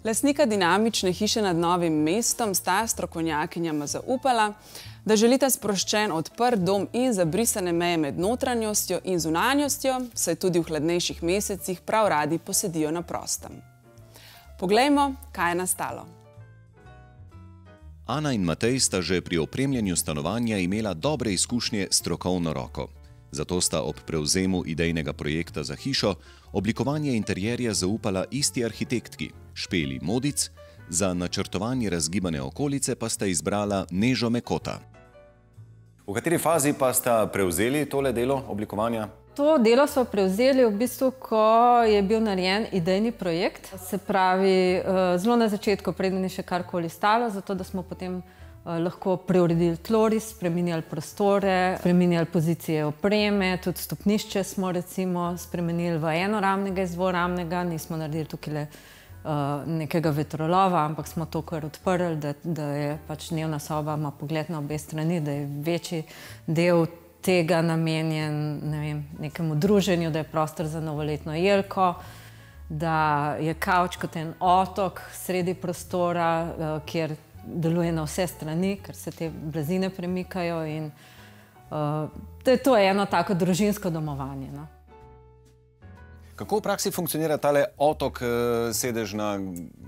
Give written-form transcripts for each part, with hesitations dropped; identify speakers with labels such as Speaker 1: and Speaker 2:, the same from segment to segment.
Speaker 1: Lastnika dinamične hiše nad Novim mestom sta strokovnjakinjama zaupala, da želita sproščen, odprt dom in zabrisane meje med notranjostjo in zunanjostjo, saj tudi v hladnejših mesecih prav radi posedijo na prostem. Poglejmo, kaj je nastalo.
Speaker 2: Ana in Matej sta že pri opremljanju stanovanja imela dobre izkušnje s strokovno roko. Zato sta ob prevzemu idejnega projekta za hišo oblikovanje interjerja zaupala isti arhitektki, Špeli Modic, za načrtovanje razgibane okolice pa sta izbrala Nežo Mekota.
Speaker 3: V kateri fazi pa sta prevzeli tole delo oblikovanja?
Speaker 4: To delo smo prevzeli v bistvu, ko je bil narejen idejni projekt. Se pravi, zelo na začetku, preden je še karkoli stalo, zato da smo potem lahko preuredili tloris, spremenjali prostore, spremenjali pozicije opreme, tudi stopnišče smo recimo spremenili v enoramnega iz dvoramnega, nismo naredili tukaj nekega vetrolova, ampak smo to kar odprli, da je pač dnevna soba, ima pogled na obe strani, da je večji del tega namenjen, ne vem, nekemu druženju, da je prostor za novoletno jelko, da je kavč kot en otok sredi prostora, kjer deluje na vse strani, ker se te blazine premikajo in to je eno tako družinsko domovanje. No.
Speaker 3: Kako v praksi funkcionira tale otok, sedežna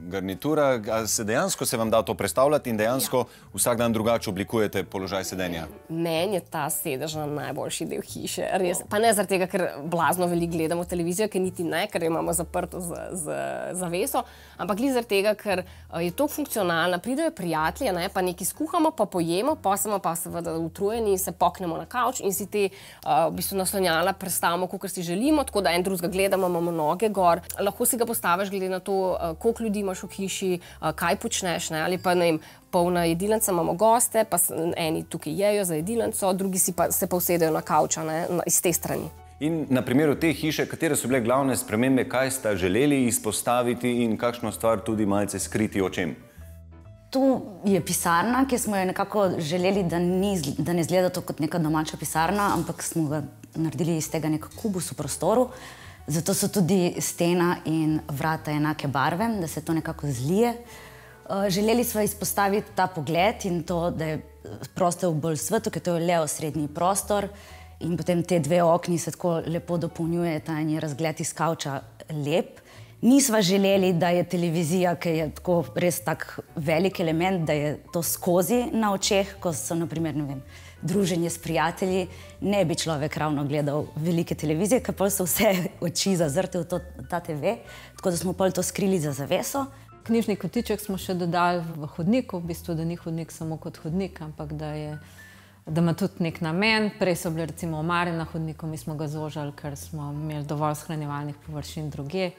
Speaker 3: garnitura? Se dejansko se vam da to predstavljati in dejansko vsak dan drugače oblikujete položaj sedenja?
Speaker 5: Meni je ta sedežna najboljši del hiše, res. Pa ne zaradi tega, ker blazno veliko gledamo televizijo, ker niti ne, ker imamo zaprto z zaveso, ampak glih zaradi tega, ker je to funkcionalna. Pridejo prijatelji, pa nekaj skuhamo, pa pojemo, pa smo pa seveda utrujeni in se poknemo na kavč in si te v bistvu naslonjala predstavimo, kakor si želimo, tako da en drugega gledamo, imamo noge gor. Lahko si ga postaviš glede na to, koliko ljudi imaš v hiši, kaj počneš, ali pa, ne vem, polna jedilnica, imamo goste, pa eni tukaj jejo za jedilnico, drugi se pa usedejo na kavča, iz te strani.
Speaker 3: In na primeru te hiše, katere so bile glavne spremembe, kaj sta želeli izpostaviti in kakšno stvar tudi malce skriti o čem?
Speaker 6: Tu je pisarna, ki smo jo nekako želeli, da ne izgleda to kot neka domača pisarna, ampak smo ga naredili iz tega neka kubus v prostoru. Zato so tudi stena in vrata enake barve, da se to nekako zlije. Želeli smo izpostaviti ta pogled in to, da je prostor bolj svetlo, ker to je levo-srednji prostor in potem te dve okni se tako lepo dopolnjujeta in je razgled iz kavča lep. Nisva želeli, da je televizija, ki je tako res tak velik element, da je to skozi na očeh, ko so, na primer, ne vem, druženje s prijatelji, ne bi človek ravno gledal velike televizije, ker pol so vse oči zazrte v ta TV, tako da smo pol to skrili za zaveso.
Speaker 4: Knjižni kotiček smo še dodali v hodniku, v bistvu, da ni hodnik samo kot hodnik, ampak da ima tudi nek namen. Prej so bile recimo omare na hodniku, mi smo ga zožali, ker smo imeli dovolj shranjevalnih površin drugje.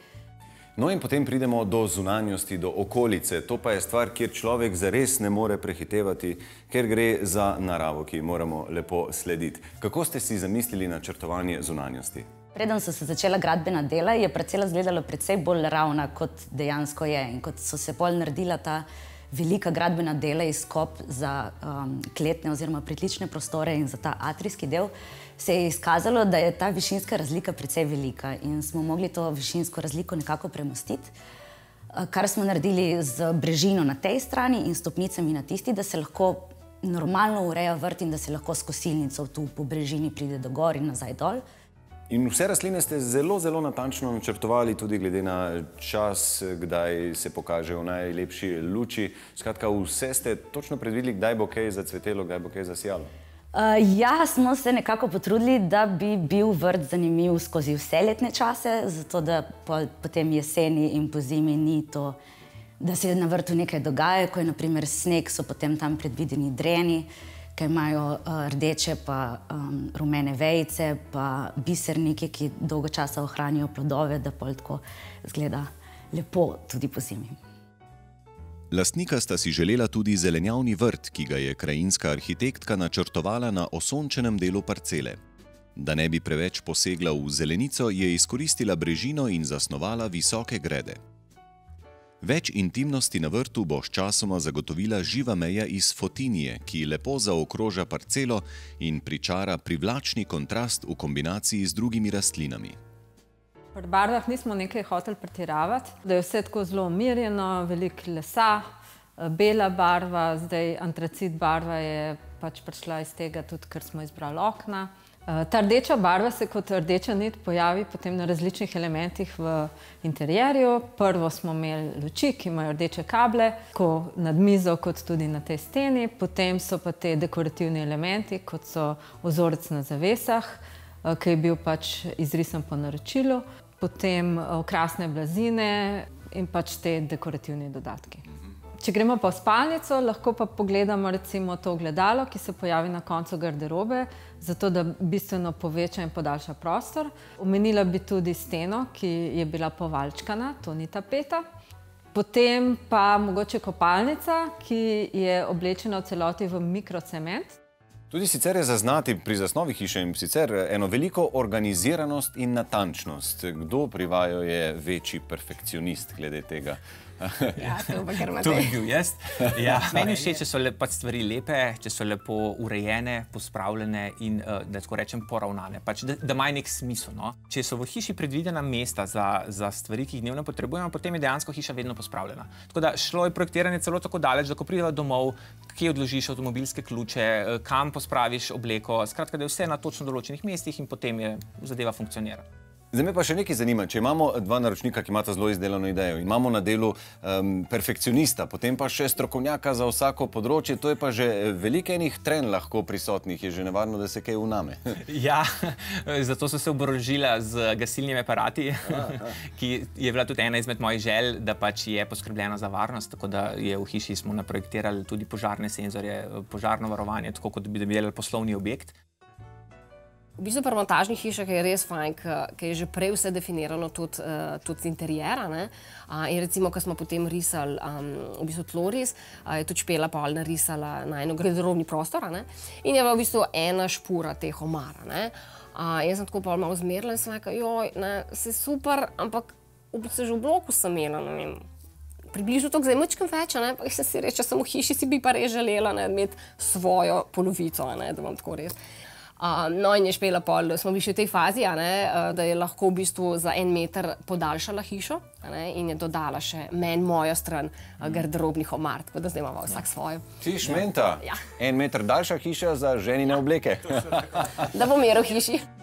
Speaker 3: No in potem pridemo do zunanjosti, do okolice. To pa je stvar, kjer človek zares ne more prehitevati, ker gre za naravo, ki moramo lepo slediti. Kako ste si zamislili načrtovanje zunanjosti?
Speaker 6: Preden so se začela gradbena dela, je parcela izgledala precej bolj ravna, kot dejansko je. In kot so se pol naredila ta velika gradbena dela, izkop za kletne oziroma pritlične prostore in za ta atrijski del, se je izkazalo, da je ta višinska razlika precej velika in smo mogli to višinsko razliko nekako premostiti, kar smo naredili z brežino na tej strani in stopnicami na tisti, da se lahko normalno ureja vrt in da se lahko s kosilnico tu po brežini pride do gor in nazaj dol.
Speaker 3: In vse rastline ste zelo, zelo natančno načrtovali, tudi glede na čas, kdaj se pokažejo v najlepši luči. Skratka, vse ste točno predvideli, kdaj bo kaj zacvetelo, kdaj bo kaj zasijalo.
Speaker 6: Ja, smo se nekako potrudili, da bi bil vrt zanimiv skozi vse letne čase, zato da potem jeseni in po zimi ni to, da se na vrtu nekaj dogaja, ko je na primer sneg, so potem tam predvideni dreni, ki imajo rdeče pa rumene vejice, pa biserniki, ki dolgo časa ohranijo plodove, da pol tako izgleda lepo tudi po zimi.
Speaker 2: Lastnika sta si želela tudi zelenjavni vrt, ki ga je krajinska arhitektka načrtovala na osončenem delu parcele. Da ne bi preveč posegla v zelenico, je izkoristila brežino in zasnovala visoke grede. Več intimnosti na vrtu bo sčasoma zagotovila živa meja iz fotinije, ki lepo zaokroža parcelo in pričara privlačni kontrast v kombinaciji z drugimi rastlinami.
Speaker 4: Pri barvah nismo nekaj hoteli pretiravati, da je vse tako zelo umirjeno, veliko lesa, bela barva, zdaj antracit barva je pač prišla iz tega tudi, ker smo izbrali okna. Ta rdeča barva se kot rdeča nit pojavi potem na različnih elementih v interjerju. Prvo smo imeli luči, ki imajo rdeče kable, tako nad mizo kot tudi na tej steni. Potem so pa te dekorativni elementi, kot so ozorec na zavesah, ki je bil pač izrisan po naročilu. Potem okrasne blazine in pač te dekorativni dodatki. Če gremo pa v spalnico, lahko pa pogledamo recimo to ogledalo, ki se pojavi na koncu garderobe, zato da bistveno poveča in podaljša prostor. Omenila bi tudi steno, ki je bila povaljčkana, to ni tapeta. Potem pa mogoče kopalnica, ki je oblečena v celoti v mikrocement.
Speaker 3: Tudi sicer je zaznati pri zasnovi hiše in sicer eno veliko organiziranost in natančnost. Kdo pri vaju je večji perfekcionist glede tega?
Speaker 5: Ja,
Speaker 7: to bi bil jaz. Ja, meni všeč, če so pač stvari lepe, če so lepo urejene, pospravljene in, da tako rečem, poravnane. Pač, da imajo nek smisel, no. Če so v hiši predvidena mesta za stvari, ki jih dnevno potrebujemo, potem je dejansko hiša vedno pospravljena. Tako da šlo je projektiranje celo tako daleč, da ko prideva domov, kje odložiš avtomobilske ključe, kam pospraviš obleko, skratka, da je vse na točno določenih mestih in potem je zadeva funkcionira.
Speaker 3: Zdaj me pa še nekaj zanima, če imamo dva naročnika, ki imata zelo izdelano idejo, imamo na delu perfekcionista, potem pa še strokovnjaka za vsako področje, to je pa že veliko enih trenj lahko prisotnih, je že nevarno, da se kaj vname.
Speaker 7: Ja, zato so se oborožila z gasilnimi aparati, ki je bila tudi ena izmed mojih želj, da pač je poskrbljena za varnost, tako da je v hiši smo naprojektirali tudi požarne senzorje, požarno varovanje, tako kot bi delali poslovni objekt.
Speaker 5: V bistvu pri montažnih hišah je res fajn, ker je že prej vse definirano tudi z interjera. In recimo, ko smo potem risali v bistvu tloris, je tudi Špela pol narisala na eno garderobni prostor. In je v bistvu ena špura teh omar. Jaz sem tako pol malo zmerila in sem rekla, joj, se super, ampak v bistvu že v bloku sem imela, ne vem, približno toliko, zdaj mačkam več, pa sem si reče, sem v hiši, si bi pa res želela imeti svojo polovico, da bom tako res. No in je Špela pol, smo bili še v tej fazi, da je lahko v bistvu za 1 meter podaljšala hišo in je dodala še meni mojo stran garderobnih omar, tako da zdaj imamo vsak svojo.
Speaker 3: Ti šmenta, 1 meter daljša hiša za ženine obleke.
Speaker 5: Da bo mir v hiši.